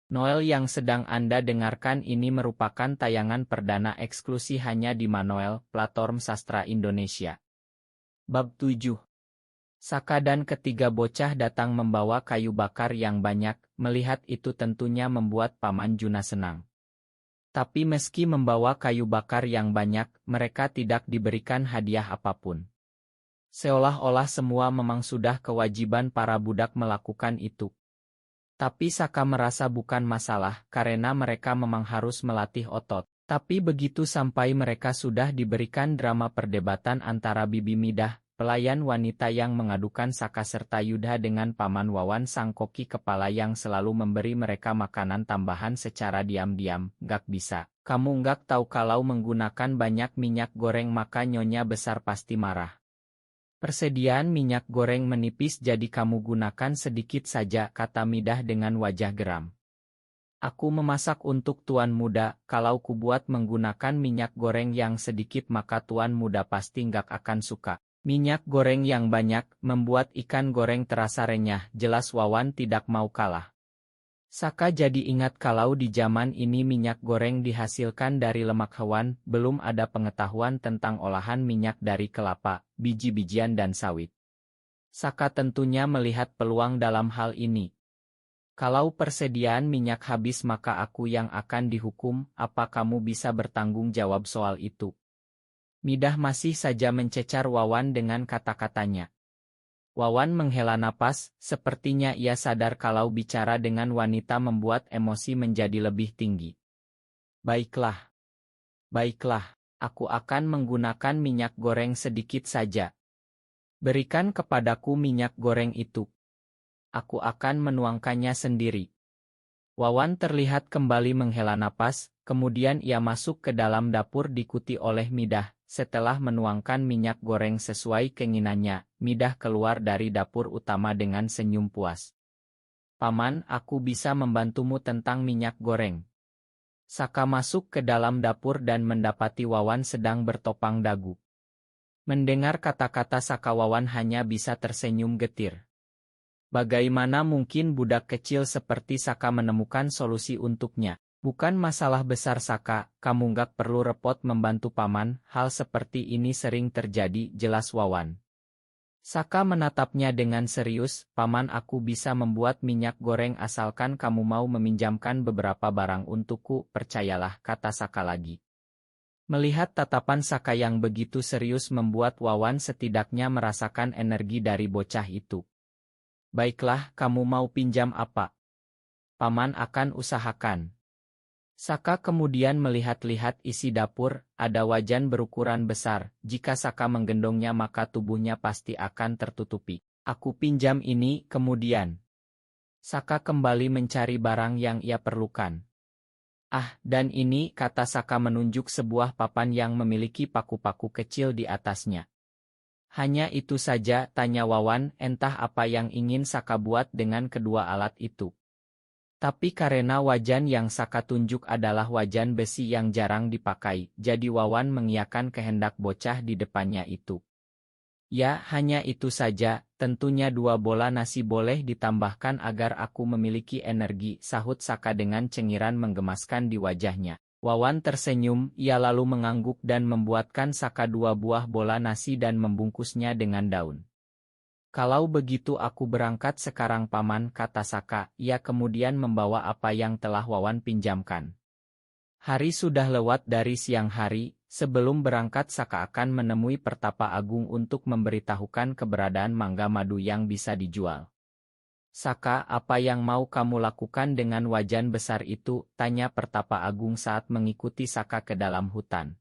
Noel yang sedang Anda dengarkan ini merupakan tayangan perdana eksklusi hanya di Manoel, platform sastra Indonesia. Bab 7. Saka dan ketiga bocah datang membawa kayu bakar yang banyak, melihat itu tentunya membuat Paman Juna senang. Tapi meski membawa kayu bakar yang banyak, mereka tidak diberikan hadiah apapun. Seolah-olah semua memang sudah kewajiban para budak melakukan itu. Tapi Saka merasa bukan masalah, karena mereka memang harus melatih otot. Tapi begitu sampai mereka sudah diberikan drama perdebatan antara Bibi Midah, pelayan wanita yang mengadukan Saka serta Yudha dengan Paman Wawan sang koki kepala yang selalu memberi mereka makanan tambahan secara diam-diam. Gak bisa, kamu gak tahu kalau menggunakan banyak minyak goreng maka nyonya besar pasti marah. Persediaan minyak goreng menipis jadi kamu gunakan sedikit saja, kata Midah dengan wajah geram. Aku memasak untuk tuan muda, kalau kubuat menggunakan minyak goreng yang sedikit maka tuan muda pasti nggak akan suka. Minyak goreng yang banyak membuat ikan goreng terasa renyah, jelas Wawan tidak mau kalah. Saka jadi ingat kalau di zaman ini minyak goreng dihasilkan dari lemak hewan, belum ada pengetahuan tentang olahan minyak dari kelapa, biji-bijian dan sawit. Saka tentunya melihat peluang dalam hal ini. Kalau persediaan minyak habis maka aku yang akan dihukum, apa kamu bisa bertanggung jawab soal itu? Midah masih saja mencecar Wawan dengan kata-katanya. Wawan menghela napas, sepertinya ia sadar kalau bicara dengan wanita membuat emosi menjadi lebih tinggi. Baiklah. Baiklah, aku akan menggunakan minyak goreng sedikit saja. Berikan kepadaku minyak goreng itu. Aku akan menuangkannya sendiri. Wawan terlihat kembali menghela napas, kemudian ia masuk ke dalam dapur diikuti oleh Midah. Setelah menuangkan minyak goreng sesuai keinginannya, Midah keluar dari dapur utama dengan senyum puas. Paman, aku bisa membantumu tentang minyak goreng. Saka masuk ke dalam dapur dan mendapati Wawan sedang bertopang dagu. Mendengar kata-kata Saka, Wawan hanya bisa tersenyum getir. Bagaimana mungkin budak kecil seperti Saka menemukan solusi untuknya? Bukan masalah besar Saka, kamu gak perlu repot membantu paman, hal seperti ini sering terjadi, jelas Wawan. Saka menatapnya dengan serius, paman aku bisa membuat minyak goreng asalkan kamu mau meminjamkan beberapa barang untukku, percayalah, kata Saka lagi. Melihat tatapan Saka yang begitu serius membuat Wawan setidaknya merasakan energi dari bocah itu. Baiklah, kamu mau pinjam apa? Paman akan usahakan. Saka kemudian melihat-lihat isi dapur, ada wajan berukuran besar, jika Saka menggendongnya maka tubuhnya pasti akan tertutupi. Aku pinjam ini, kemudian. Saka kembali mencari barang yang ia perlukan. Ah, dan ini, kata Saka menunjuk sebuah papan yang memiliki paku-paku kecil di atasnya. Hanya itu saja, tanya Wawan, entah apa yang ingin Saka buat dengan kedua alat itu. Tapi karena wajan yang Saka tunjuk adalah wajan besi yang jarang dipakai, jadi Wawan mengiyakan kehendak bocah di depannya itu. Ya, hanya itu saja, tentunya 2 bola nasi boleh ditambahkan agar aku memiliki energi, sahut Saka dengan cengiran menggemaskan di wajahnya. Wawan tersenyum, ia lalu mengangguk dan membuatkan Saka 2 buah bola nasi dan membungkusnya dengan daun. Kalau begitu aku berangkat sekarang paman, kata Saka, ia kemudian membawa apa yang telah Wawan pinjamkan. Hari sudah lewat dari siang hari, sebelum berangkat Saka akan menemui Pertapa Agung untuk memberitahukan keberadaan mangga madu yang bisa dijual. Saka, apa yang mau kamu lakukan dengan wajan besar itu? Tanya Pertapa Agung saat mengikuti Saka ke dalam hutan.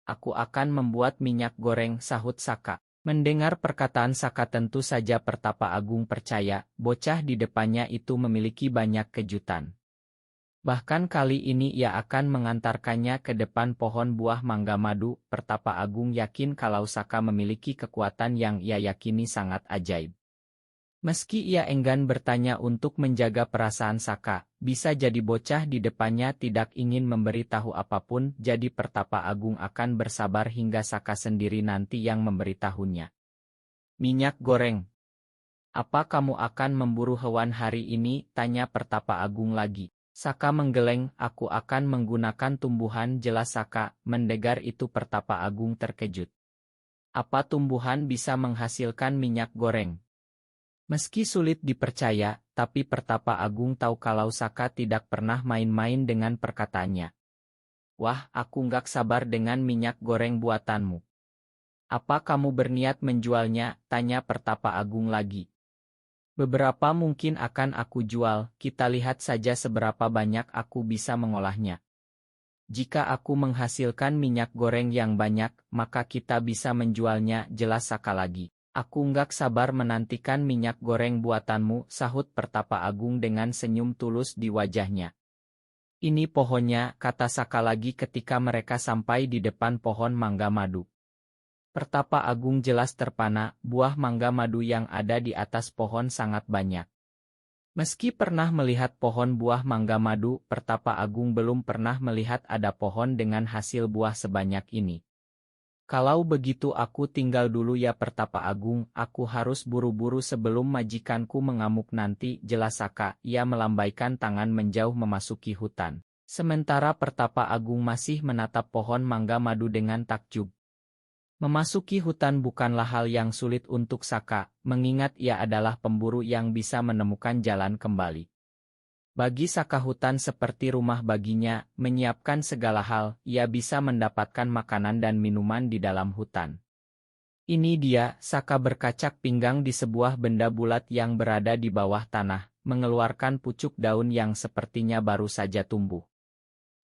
Aku akan membuat minyak goreng, sahut Saka. Mendengar perkataan Saka tentu saja Pertapa Agung percaya, bocah di depannya itu memiliki banyak kejutan. Bahkan kali ini ia akan mengantarkannya ke depan pohon buah mangga madu. Pertapa Agung yakin kalau Saka memiliki kekuatan yang ia yakini sangat ajaib. Meski ia enggan bertanya untuk menjaga perasaan Saka, bisa jadi bocah di depannya tidak ingin memberitahu apapun, jadi Pertapa Agung akan bersabar hingga Saka sendiri nanti yang memberitahunya. Minyak goreng. Apa kamu akan memburu hewan hari ini? Tanya Pertapa Agung lagi. Saka menggeleng, aku akan menggunakan tumbuhan, jelas Saka. Mendengar itu Pertapa Agung terkejut. Apa tumbuhan bisa menghasilkan minyak goreng? Meski sulit dipercaya, tapi Pertapa Agung tahu kalau Saka tidak pernah main-main dengan perkataannya. Wah, aku nggak sabar dengan minyak goreng buatanmu. Apa kamu berniat menjualnya? Tanya Pertapa Agung lagi. Beberapa mungkin akan aku jual, kita lihat saja seberapa banyak aku bisa mengolahnya. Jika aku menghasilkan minyak goreng yang banyak, maka kita bisa menjualnya, jelas Saka lagi. Aku nggak sabar menantikan minyak goreng buatanmu, sahut Pertapa Agung dengan senyum tulus di wajahnya. Ini pohonnya, kata Saka lagi ketika mereka sampai di depan pohon mangga madu. Pertapa Agung jelas terpana, buah mangga madu yang ada di atas pohon sangat banyak. Meski pernah melihat pohon buah mangga madu, Pertapa Agung belum pernah melihat ada pohon dengan hasil buah sebanyak ini. Kalau begitu aku tinggal dulu ya Pertapa Agung, aku harus buru-buru sebelum majikanku mengamuk nanti, jelas Saka. Ia melambaikan tangan menjauh memasuki hutan. Sementara Pertapa Agung masih menatap pohon mangga madu dengan takjub. Memasuki hutan bukanlah hal yang sulit untuk Saka, mengingat ia adalah pemburu yang bisa menemukan jalan kembali. Bagi Saka hutan seperti rumah baginya, menyiapkan segala hal, ia bisa mendapatkan makanan dan minuman di dalam hutan. Ini dia, Saka berkacak pinggang di sebuah benda bulat yang berada di bawah tanah, mengeluarkan pucuk daun yang sepertinya baru saja tumbuh.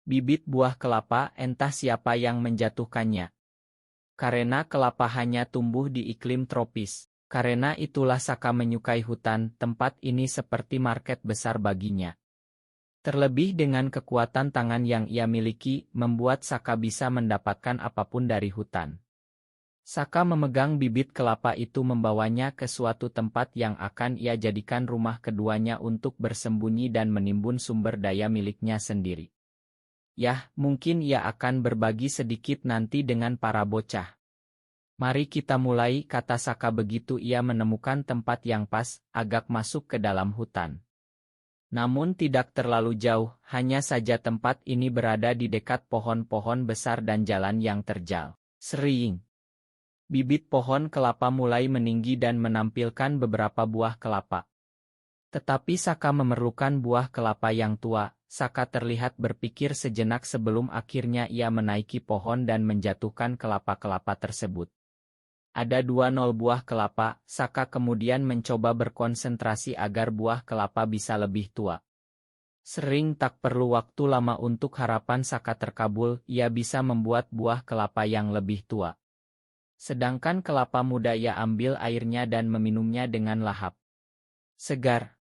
Bibit buah kelapa, entah siapa yang menjatuhkannya. Karena kelapa hanya tumbuh di iklim tropis. Karena itulah Saka menyukai hutan, tempat ini seperti market besar baginya. Terlebih dengan kekuatan tangan yang ia miliki, membuat Saka bisa mendapatkan apapun dari hutan. Saka memegang bibit kelapa itu membawanya ke suatu tempat yang akan ia jadikan rumah keduanya untuk bersembunyi dan menimbun sumber daya miliknya sendiri. Yah, mungkin ia akan berbagi sedikit nanti dengan para bocah. Mari kita mulai, kata Saka begitu ia menemukan tempat yang pas, agak masuk ke dalam hutan. Namun tidak terlalu jauh, hanya saja tempat ini berada di dekat pohon-pohon besar dan jalan yang terjal. Sering. Bibit pohon kelapa mulai meninggi dan menampilkan beberapa buah kelapa. Tetapi Saka memerlukan buah kelapa yang tua. Saka terlihat berpikir sejenak sebelum akhirnya ia menaiki pohon dan menjatuhkan kelapa-kelapa tersebut. Ada 20 buah kelapa, Saka kemudian mencoba berkonsentrasi agar buah kelapa bisa lebih tua. Sering tak perlu waktu lama untuk harapan Saka terkabul, ia bisa membuat buah kelapa yang lebih tua. Sedangkan kelapa muda ia ambil airnya dan meminumnya dengan lahap. Segar.